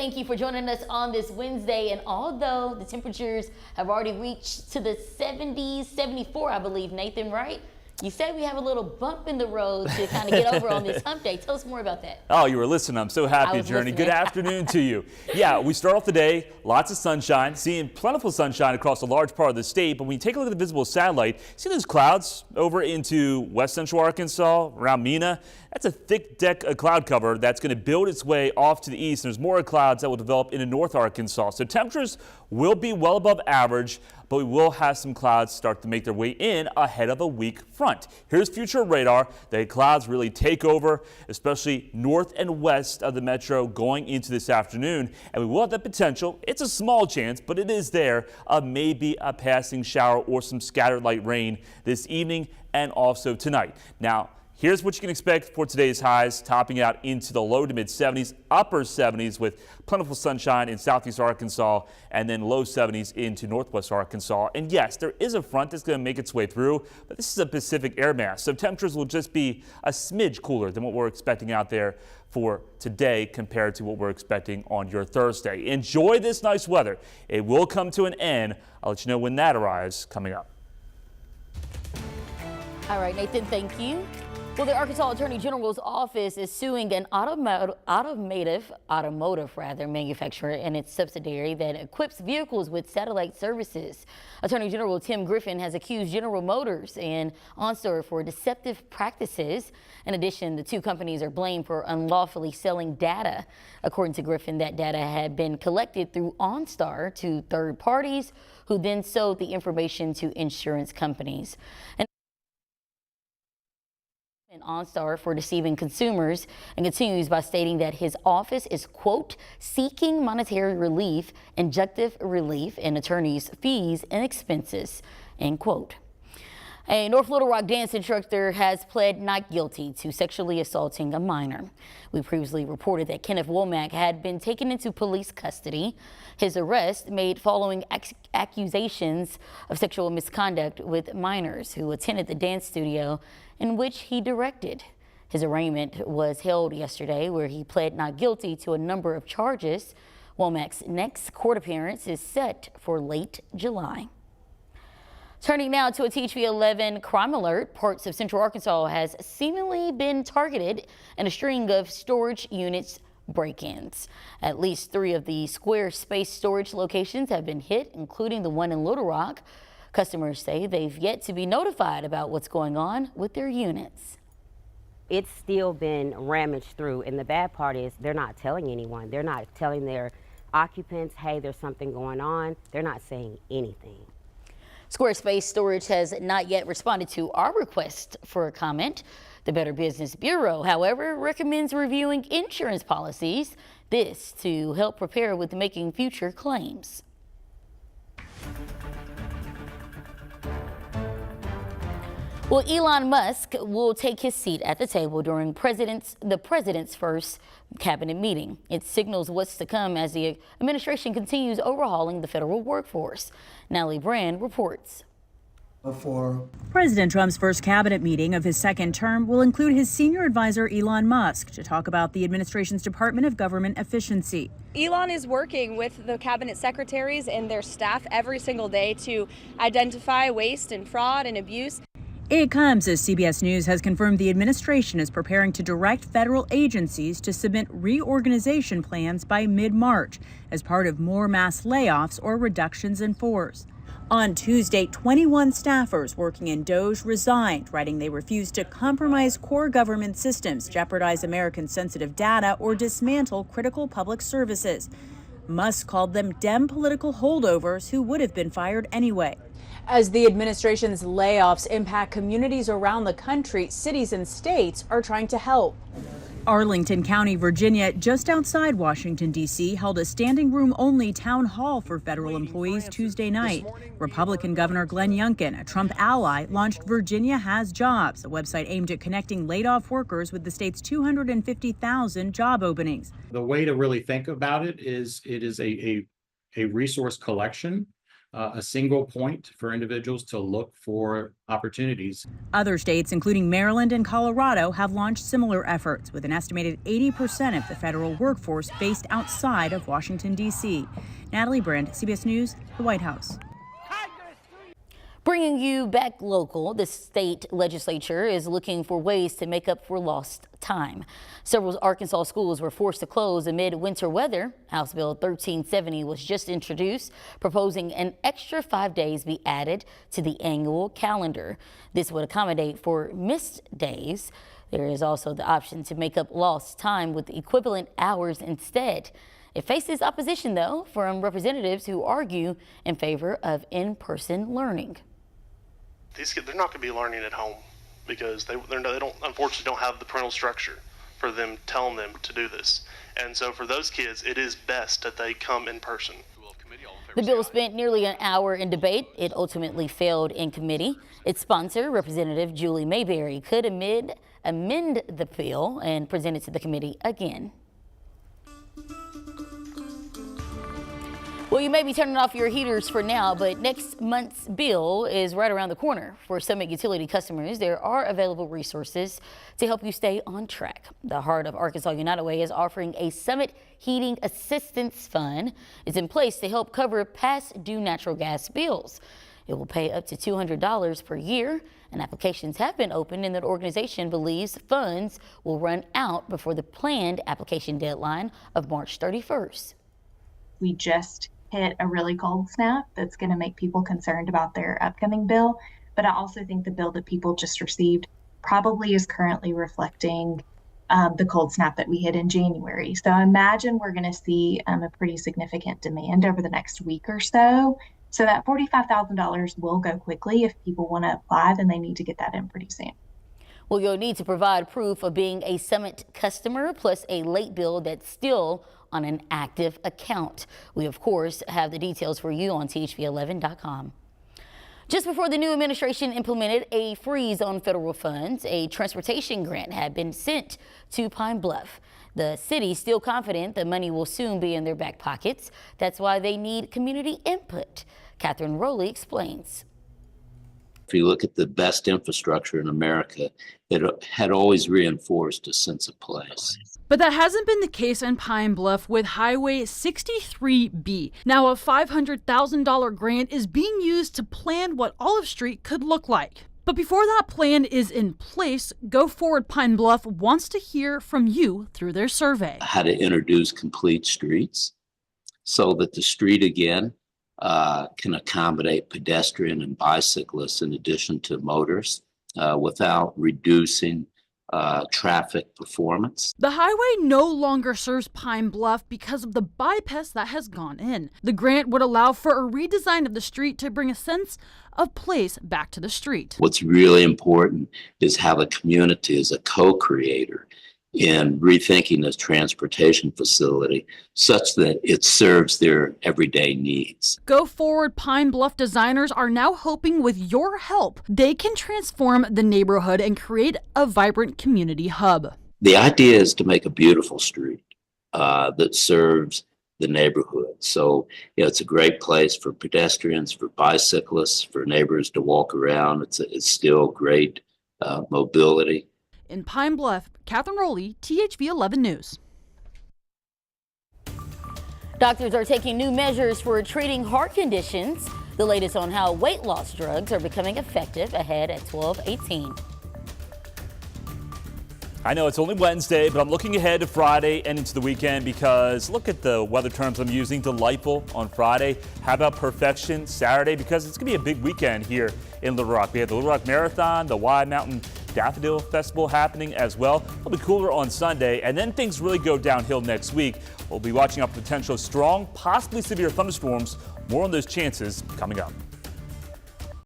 thank you for joining us on this Wednesday. And although the temperatures have already reached to the 70s, 74, I believe, Nathan, right? You said we have a little bump in the road to kind of get over on this hump day. Tell us more about that. Oh, you were listening. I'm so happy, Jurnee. Good afternoon to you. Yeah, we start off the day, lots of sunshine, seeing plentiful sunshine across a large part of the state. But when you take a look at the visible satellite, see those clouds over into west central Arkansas, around Mena? That's a thick deck of cloud cover that's going to build its way off to the east. And there's more clouds that will develop into North Arkansas. So temperatures will be well above average, but we will have some clouds start to make their way in ahead of a weak front. Here's future radar. The clouds really take over, especially north and west of the metro going into this afternoon. And we will have the potential, it's a small chance, but it is there, of maybe a passing shower or some scattered light rain this evening and also tonight. Now, here's what you can expect for today's highs, topping out into the low to mid 70s, upper 70s with plentiful sunshine in southeast Arkansas, and then low 70s into northwest Arkansas. And yes, there is a front that's going to make its way through, but this is a Pacific air mass, so temperatures will just be a smidge cooler than what we're expecting out there for today compared to what we're expecting on your Thursday. Enjoy this nice weather. It will come to an end. I'll let you know when that arrives coming up. All right, Nathan, thank you. Well, the Arkansas Attorney General's office is suing an automotive manufacturer and its subsidiary that equips vehicles with satellite services. Attorney General Tim Griffin has accused General Motors and OnStar for deceptive practices. In addition, the two companies are blamed for unlawfully selling data. According to Griffin, that data had been collected through OnStar to third parties who then sold the information to insurance companies. OnStar for deceiving consumers, and continues by stating that his office is, quote, seeking monetary relief, injunctive relief, and attorneys' fees and expenses, end quote. A North Little Rock dance instructor has pled not guilty to sexually assaulting a minor. We previously reported that Kenneth Womack had been taken into police custody. His arrest made following accusations of sexual misconduct with minors who attended the dance studio in which he directed. His arraignment was held yesterday, where he pled not guilty to a number of charges. Womack's next court appearance is set for late July. Turning now to a THV 11 crime alert, parts of Central Arkansas has seemingly been targeted in a string of storage units break-ins. At least 3 of the Square Space storage locations have been hit, including the one in Little Rock. Customers say they've yet to be notified about what's going on with their units. It's still been rummaged through, and the bad part is they're not telling anyone. They're not telling their occupants, hey, there's something going on. They're not saying anything. Squarespace Storage has not yet responded to our request for a comment. The Better Business Bureau, however, recommends reviewing insurance policies, this to help prepare with making future claims. Well, Elon Musk will take his seat at the table during the president's first cabinet meeting. It signals what's to come as the administration continues overhauling the federal workforce. Natalie Brand reports. President Trump's first cabinet meeting of his second term will include his senior advisor Elon Musk to talk about the administration's Department of Government Efficiency. Elon is working with the cabinet secretaries and their staff every single day to identify waste and fraud and abuse. It comes as CBS News has confirmed the administration is preparing to direct federal agencies to submit reorganization plans by mid-March as part of more mass layoffs or reductions in force. On Tuesday, 21 staffers working in DOJ resigned, writing they refused to compromise core government systems, jeopardize American sensitive data, or dismantle critical public services. Musk called them Dem political holdovers who would have been fired anyway. As the administration's layoffs impact communities around the country, cities and states are trying to help. Arlington County, Virginia, just outside Washington, D.C., held a standing room only town hall for federal employees Tuesday night. Republican Governor Glenn Youngkin, a Trump ally, launched Virginia Has Jobs, a website aimed at connecting laid off workers with the state's 250,000 job openings. The way to really think about it is a resource collection a single point for individuals to look for opportunities. Other states, including Maryland and Colorado, have launched similar efforts, with an estimated 80% of the federal workforce based outside of Washington, D.C. Natalie Brand, CBS News, the White House. Bringing you back local, the state legislature is looking for ways to make up for lost time. Several Arkansas schools were forced to close amid winter weather. House Bill 1370 was just introduced, proposing an extra 5 days be added to the annual calendar. This would accommodate for missed days. There is also the option to make up lost time with equivalent hours instead. It faces opposition, though, from representatives who argue in favor of in-person learning. These kids, they're not going to be learning at home because they don't, unfortunately, don't have the parental structure for them telling them to do this. And so for those kids, it is best that they come in person. The bill spent nearly an hour in debate. It ultimately failed in committee. Its sponsor, Representative Julie Mayberry, could amend the bill and present it to the committee again. Well, you may be turning off your heaters for now, but next month's bill is right around the corner. For Summit Utility customers, there are available resources to help you stay on track. The Heart of Arkansas United Way is offering a Summit Heating Assistance Fund. It's in place to help cover past due natural gas bills. It will pay up to $200 per year, and applications have been opened, and the organization believes funds will run out before the planned application deadline of March 31st. We just hit a really cold snap that's going to make people concerned about their upcoming bill. But I also think the bill that people just received probably is currently reflecting the cold snap that we hit in January. So I imagine we're going to see a pretty significant demand over the next week or so. So that $45,000 will go quickly. If people want to apply, then they need to get that in pretty soon. Well, you'll need to provide proof of being a Summit customer, plus a late bill that's still on an active account. We, of course, have the details for you on THV11.com. Just before the new administration implemented a freeze on federal funds, a transportation grant had been sent to Pine Bluff. The city's still confident the money will soon be in their back pockets. That's why they need community input. Catherine Rowley explains. If you look at the best infrastructure in America, it had always reinforced a sense of place. But that hasn't been the case in Pine Bluff with Highway 63B. Now a $500,000 grant is being used to plan what Olive Street could look like. But before that plan is in place, Go Forward Pine Bluff wants to hear from you through their survey. How to introduce complete streets so that the street again can accommodate pedestrian and bicyclists in addition to motorists without reducing traffic performance. The highway no longer serves Pine Bluff because of the bypass that has gone in. The grant would allow for a redesign of the street to bring a sense of place back to the street. Everything really important is how the community is a co-creator in rethinking this transportation facility such that it serves their everyday needs. Go Forward Pine Bluff designers are now hoping with your help, they can transform the neighborhood and create a vibrant community hub. The idea is to make a beautiful street that serves the neighborhood. So, it's a great place for pedestrians, for bicyclists, for neighbors to walk around. It's still great mobility. In Pine Bluff, Catherine Rowley, THV 11 News. Doctors are taking new measures for treating heart conditions. The latest on how weight loss drugs are becoming effective ahead at 12:18. I know it's only Wednesday, but I'm looking ahead to Friday and into the weekend because look at the weather terms I'm using. Delightful on Friday. How about perfection Saturday? Because it's going to be a big weekend here in Little Rock. We have the Little Rock Marathon, the Wide Mountain Daffodil Festival happening as well. It'll be cooler on Sunday, and then things really go downhill next week. We'll be watching out for potential strong, possibly severe thunderstorms. More on those chances coming up.